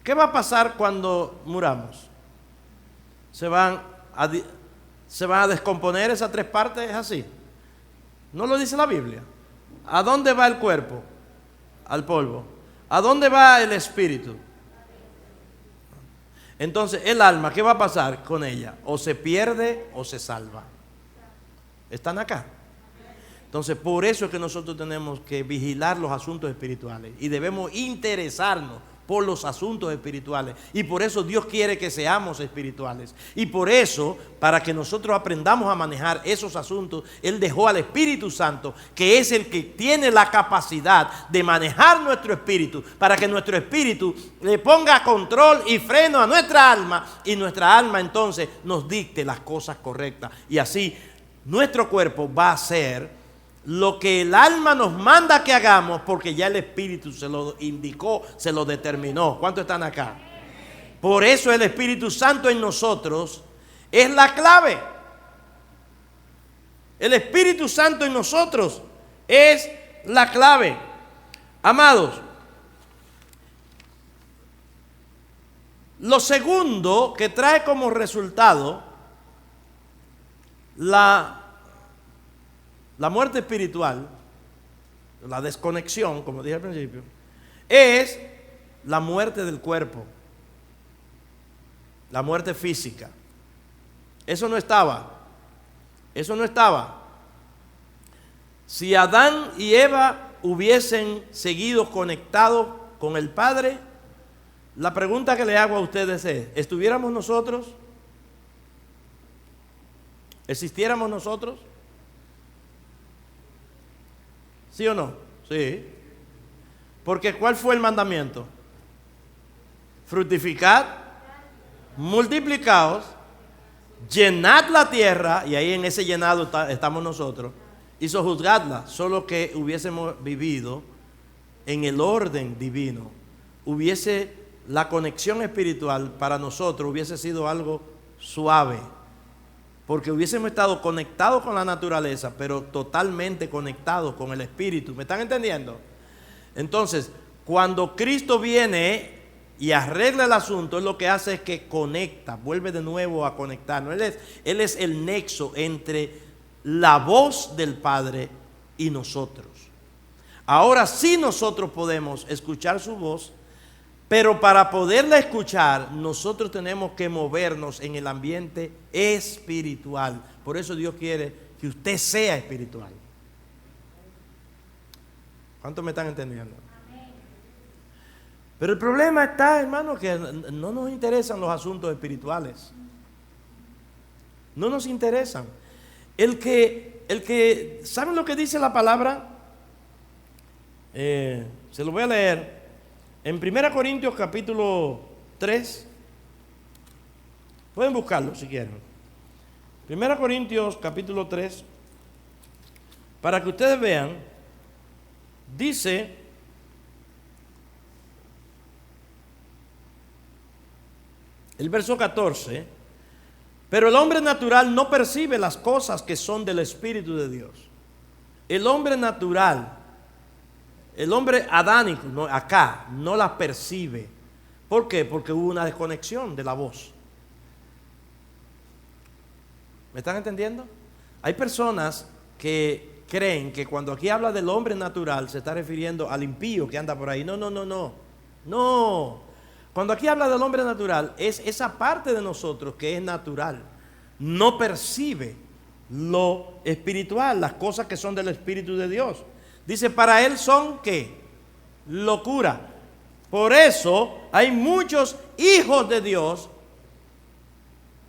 ¿Qué va a pasar cuando muramos? ¿Se van a descomponer esas tres partes? ¿Es así? ¿No lo dice la Biblia? ¿A dónde va el cuerpo? Al polvo. ¿A dónde va el espíritu? Entonces, el alma, ¿qué va a pasar con ella? O se pierde o se salva. ¿Están acá? Entonces, por eso es que nosotros tenemos que vigilar los asuntos espirituales y debemos interesarnos por los asuntos espirituales. Y por eso Dios quiere que seamos espirituales. Y por eso, para que nosotros aprendamos a manejar esos asuntos, Él dejó al Espíritu Santo, que es el que tiene la capacidad de manejar nuestro espíritu, para que nuestro espíritu le ponga control y freno a nuestra alma, y nuestra alma entonces nos dicte las cosas correctas. Y así nuestro cuerpo va a ser lo que el alma nos manda que hagamos, porque ya el Espíritu se lo indicó, se lo determinó. ¿Cuántos están acá? Por eso el Espíritu Santo en nosotros es la clave. El Espíritu Santo en nosotros es la clave. Amados, lo segundo que trae como resultado la muerte espiritual, la desconexión, como dije al principio, es la muerte del cuerpo, la muerte física. Eso no estaba. Si Adán y Eva hubiesen seguido conectados con el Padre, la pregunta que le hago a ustedes es, ¿estuviéramos nosotros? ¿Existiéramos nosotros? ¿Sí o no? Sí. Porque ¿cuál fue el mandamiento? Fructificad, multiplicaos, llenad la tierra, y ahí en ese llenado estamos nosotros, y sojuzgadla, solo que hubiésemos vivido en el orden divino, hubiese la conexión espiritual para nosotros, hubiese sido algo suave. Porque hubiésemos estado conectados con la naturaleza, pero totalmente conectados con el Espíritu. ¿Me están entendiendo? Entonces, cuando Cristo viene y arregla el asunto, Él lo que hace es que conecta, vuelve de nuevo a conectarnos. Él es el nexo entre la voz del Padre y nosotros. Ahora sí nosotros podemos escuchar su voz, pero para poderla escuchar, nosotros tenemos que movernos en el ambiente espiritual. Por eso Dios quiere que usted sea espiritual. ¿Cuántos me están entendiendo? Amén. Pero el problema está, hermano, que no nos interesan los asuntos espirituales. No nos interesan. ¿Saben lo que dice la palabra? Se lo voy a leer. En 1 Corintios capítulo 3, pueden buscarlo si quieren. 1 Corintios capítulo 3, para que ustedes vean, dice, el verso 14, pero el hombre natural no percibe las cosas que son del Espíritu de Dios. El hombre natural, el hombre adánico, acá, no las percibe. ¿Por qué? Porque hubo una desconexión de la voz. ¿Me están entendiendo? Hay personas que creen que cuando aquí habla del hombre natural se está refiriendo al impío que anda por ahí. No. Cuando aquí habla del hombre natural es esa parte de nosotros que es natural. No percibe lo espiritual, las cosas que son del Espíritu de Dios. Dice, para él son, ¿qué? Locura. Por eso hay muchos hijos de Dios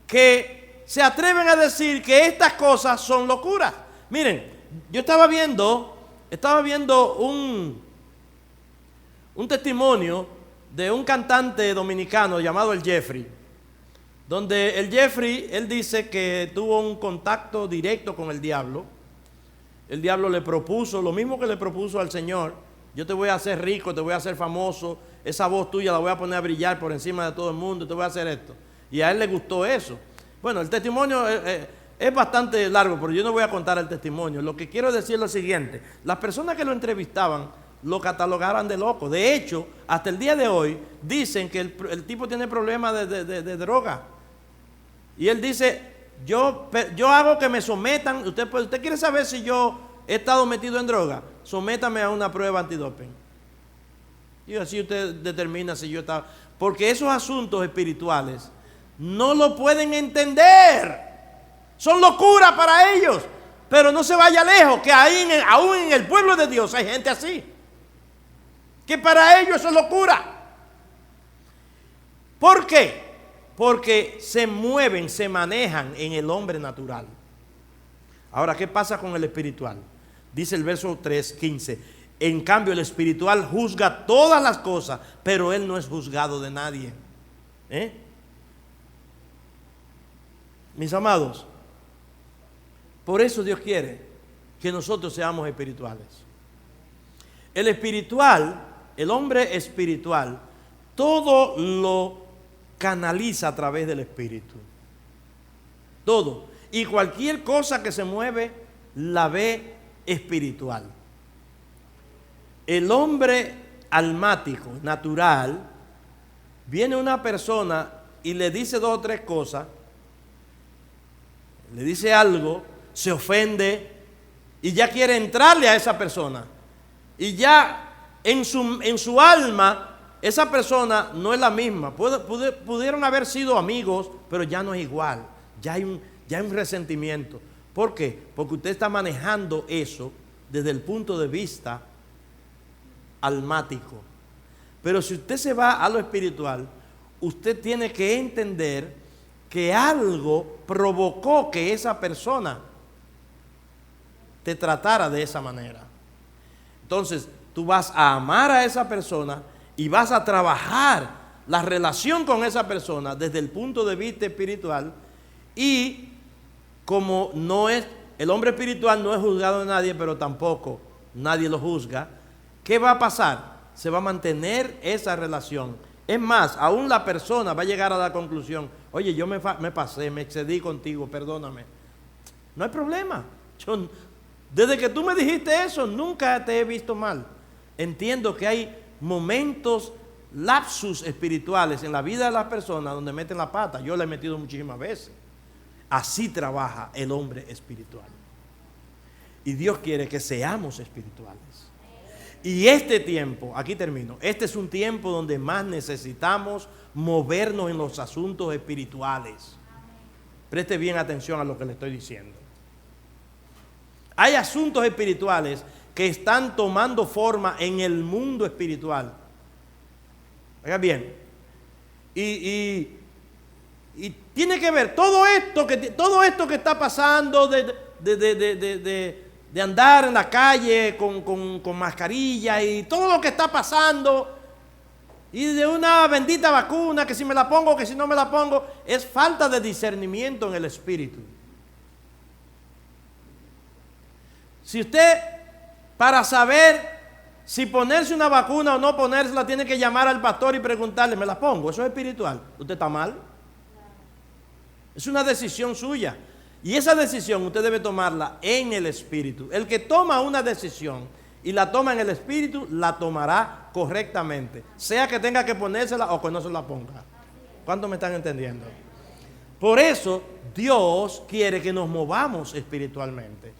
que se atreven a decir que estas cosas son locuras. Miren, yo estaba viendo un testimonio de un cantante dominicano llamado el Jeffrey, donde el Jeffrey, él dice que tuvo un contacto directo con el diablo. El diablo le propuso lo mismo que le propuso al Señor: yo te voy a hacer rico, te voy a hacer famoso, esa voz tuya la voy a poner a brillar por encima de todo el mundo, te voy a hacer esto. Y a él le gustó eso. Bueno, el testimonio es bastante largo, pero yo no voy a contar el testimonio. Lo que quiero decir es lo siguiente: las personas que lo entrevistaban lo catalogaban de loco. De hecho, hasta el día de hoy dicen que el tipo tiene problemas de droga. Y él dice: yo hago que me sometan. Usted quiere saber si yo he estado metido en droga, sométame a una prueba antidoping. Y así usted determina si yo estaba. Porque esos asuntos espirituales no lo pueden entender. Son locuras para ellos. Pero no se vaya lejos, que aún en el pueblo de Dios hay gente así, que para ellos eso es locura. ¿Por qué? Porque se mueven, se manejan en el hombre natural. Ahora, ¿qué pasa con el espiritual? Dice el verso 3:15: en cambio el espiritual juzga todas las cosas, pero él no es juzgado de nadie. Mis amados, por eso Dios quiere que nosotros seamos espirituales. El espiritual, el hombre espiritual, todo lo canaliza a través del espíritu. Todo. Y cualquier cosa que se mueve la ve espiritual. El hombre almático, natural, viene una persona y le dice 2 o 3 cosas, le dice algo, se ofende y ya quiere entrarle a esa persona. Y ya en su alma esa persona no es la misma. Pudieron haber sido amigos, pero ya no es igual. Ya hay un resentimiento. ¿Por qué? Porque usted está manejando eso desde el punto de vista almático. Pero si usted se va a lo espiritual, usted tiene que entender que algo provocó que esa persona te tratara de esa manera. Entonces, tú vas a amar a esa persona y vas a trabajar la relación con esa persona desde el punto de vista espiritual. Y como el hombre espiritual no es juzgado de nadie, pero tampoco nadie lo juzga, ¿qué va a pasar? Se va a mantener esa relación. Es más, aún la persona va a llegar a la conclusión: oye, yo me pasé, me excedí contigo, perdóname. No hay problema. Desde que tú me dijiste eso, nunca te he visto mal. Entiendo que hay momentos, lapsus espirituales en la vida de las personas donde meten la pata. Yo la he metido muchísimas veces. Así trabaja el hombre espiritual. Y Dios quiere que seamos espirituales. Y este tiempo, aquí termino, este es un tiempo donde más necesitamos movernos en los asuntos espirituales. Preste bien atención a lo que le estoy diciendo. Hay asuntos espirituales que están tomando forma en el mundo espiritual. Oiga bien. Y tiene que ver todo esto que está pasando de andar en la calle con mascarilla y todo lo que está pasando, y de una bendita vacuna que si me la pongo, que si no me la pongo, es falta de discernimiento en el espíritu. Si usted, para saber si ponerse una vacuna o no ponérsela, tiene que llamar al pastor y preguntarle: ¿me la pongo? Eso es espiritual. ¿Usted está mal? Es una decisión suya. Y esa decisión usted debe tomarla en el espíritu. El que toma una decisión y la toma en el espíritu, la tomará correctamente. Sea que tenga que ponérsela o que no se la ponga. ¿Cuántos me están entendiendo? Por eso Dios quiere que nos movamos espiritualmente.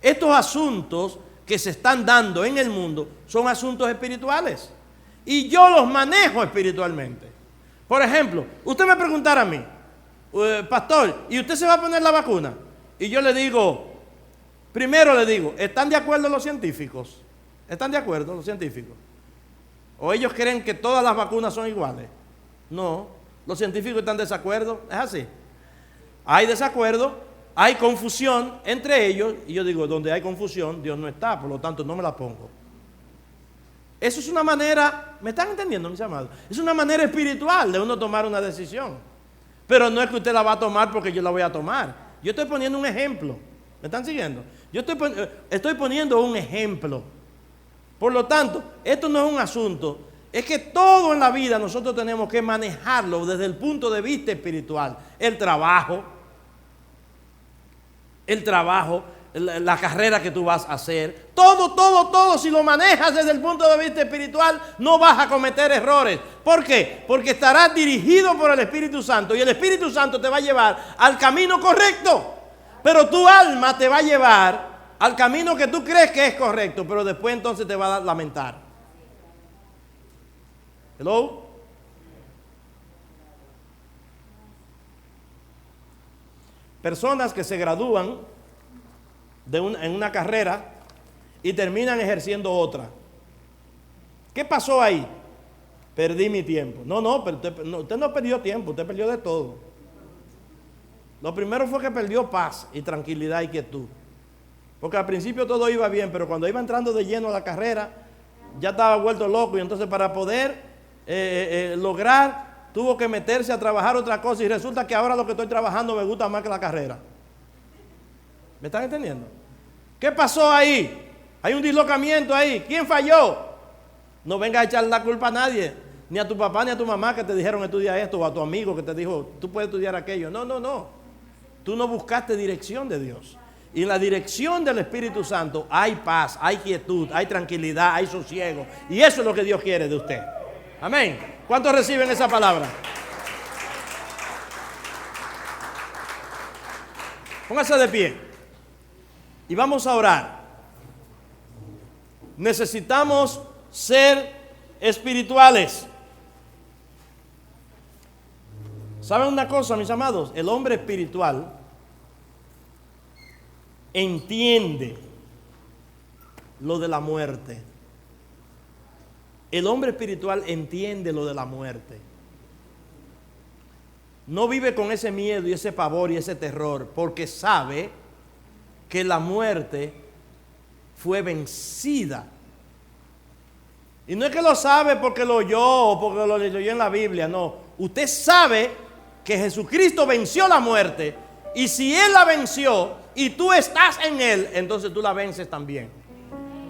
Estos asuntos que se están dando en el mundo son asuntos espirituales. Y yo los manejo espiritualmente. Por ejemplo, usted me preguntara a mí: pastor, ¿y usted se va a poner la vacuna? Y yo le digo, primero le digo: ¿están de acuerdo los científicos? ¿Están de acuerdo los científicos? ¿O ellos creen que todas las vacunas son iguales? No, los científicos están en desacuerdo, es así. Hay desacuerdo, hay confusión entre ellos, y yo digo, donde hay confusión, Dios no está, por lo tanto no me la pongo. Eso es una manera, ¿me están entendiendo, mis amados? Es una manera espiritual de uno tomar una decisión. Pero no es que usted la va a tomar porque yo la voy a tomar. Yo estoy poniendo un ejemplo. ¿Me están siguiendo? Yo estoy poniendo un ejemplo. Por lo tanto, esto no es un asunto. Es que todo en la vida nosotros tenemos que manejarlo desde el punto de vista espiritual. El trabajo, la carrera que tú vas a hacer, todo, si lo manejas desde el punto de vista espiritual, no vas a cometer errores. ¿Por qué? Porque estarás dirigido por el Espíritu Santo y el Espíritu Santo te va a llevar al camino correcto, pero tu alma te va a llevar al camino que tú crees que es correcto, pero después entonces te va a lamentar. Hello. Personas que se gradúan en una carrera y terminan ejerciendo otra. ¿Qué pasó ahí? Perdí mi tiempo. No, pero usted no perdió tiempo, usted perdió de todo. Lo primero fue que perdió paz y tranquilidad y quietud. Porque al principio todo iba bien, pero cuando iba entrando de lleno a la carrera, ya estaba vuelto loco y entonces para poder lograr, tuvo que meterse a trabajar otra cosa y resulta que ahora lo que estoy trabajando me gusta más que la carrera. ¿Me están entendiendo? ¿Qué pasó ahí? Hay un dislocamiento ahí. ¿Quién falló? No venga a echarle la culpa a nadie, ni a tu papá ni a tu mamá que te dijeron estudia esto, o a tu amigo que te dijo tú puedes estudiar aquello. No. Tú no buscaste dirección de Dios. Y en la dirección del Espíritu Santo hay paz, hay quietud, hay tranquilidad, hay sosiego. Y eso es lo que Dios quiere de usted. Amén. ¿Cuántos reciben esa palabra? Póngase de pie. Y vamos a orar. Necesitamos ser espirituales. ¿Saben una cosa, mis amados? El hombre espiritual entiende lo de la muerte. El hombre espiritual entiende lo de la muerte. No vive con ese miedo y ese pavor y ese terror, porque sabe que la muerte fue vencida. Y no es que lo sabe porque lo oyó o porque lo leyó en la Biblia, no. Usted sabe que Jesucristo venció la muerte, y si Él la venció y tú estás en Él, entonces tú la vences también.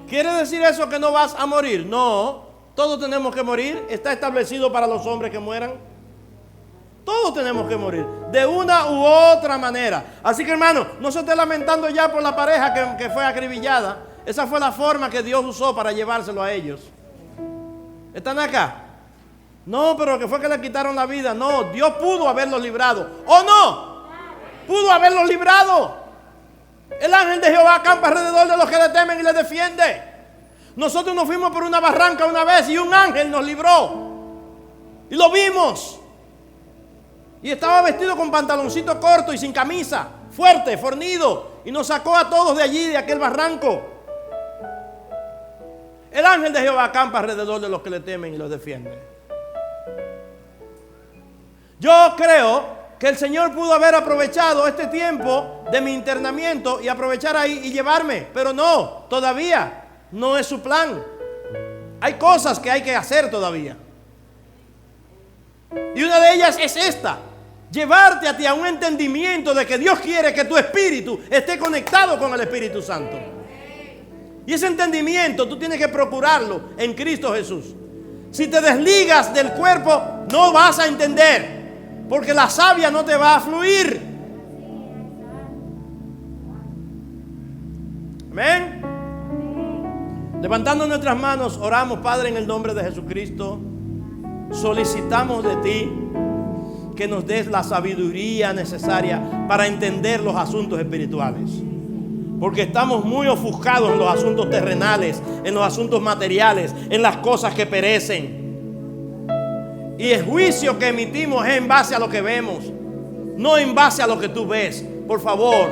¿Quiere decir eso que no vas a morir? No, todos tenemos que morir. Está establecido para los hombres que mueran. Todos tenemos que morir, de una u otra manera. Así que, hermano, no se esté lamentando ya por la pareja que fue acribillada. Esa fue la forma que Dios usó para llevárselo a ellos. ¿Están acá? No, pero que fue que le quitaron la vida. No, Dios pudo haberlos librado. ¿O no? Pudo haberlos librado. El ángel de Jehová acampa alrededor de los que le temen y le defiende. Nosotros nos fuimos por una barranca una vez y un ángel nos libró. Y lo vimos. Y estaba vestido con pantaloncito corto y sin camisa, fuerte, fornido, y nos sacó a todos de allí, de aquel barranco. El ángel de Jehová acampa alrededor de los que le temen y los defiende. Yo creo que el Señor pudo haber aprovechado este tiempo de mi internamiento y aprovechar ahí y llevarme, pero no, todavía no es su plan. Hay cosas que hay que hacer todavía. Y una de ellas es esta: llevarte a ti a un entendimiento de que Dios quiere que tu espíritu esté conectado con el Espíritu Santo. Y ese entendimiento tú tienes que procurarlo en Cristo Jesús. Si te desligas del cuerpo, no vas a entender, porque la savia no te va a fluir. Amén. Levantando nuestras manos, oramos, Padre, en el nombre de Jesucristo. Solicitamos de ti que nos des la sabiduría necesaria para entender los asuntos espirituales, porque estamos muy ofuscados en los asuntos terrenales, en los asuntos materiales, en las cosas que perecen, y el juicio que emitimos es en base a lo que vemos, no en base a lo que tú ves. Por favor,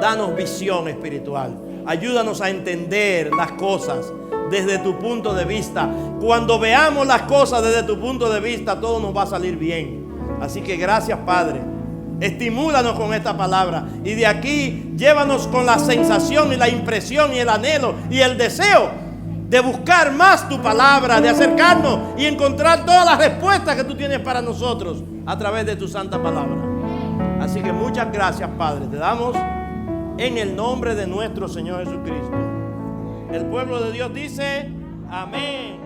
danos visión espiritual. Ayúdanos a entender las cosas desde tu punto de vista. Cuando veamos las cosas desde tu punto de vista, todo nos va a salir bien. Así que gracias, Padre. Estimúlanos con esta palabra. Y de aquí llévanos con la sensación y la impresión y el anhelo y el deseo de buscar más tu palabra, de acercarnos y encontrar todas las respuestas que tú tienes para nosotros a través de tu santa palabra. Así que muchas gracias, Padre. Te damos en el nombre de nuestro Señor Jesucristo. El pueblo de Dios dice amén.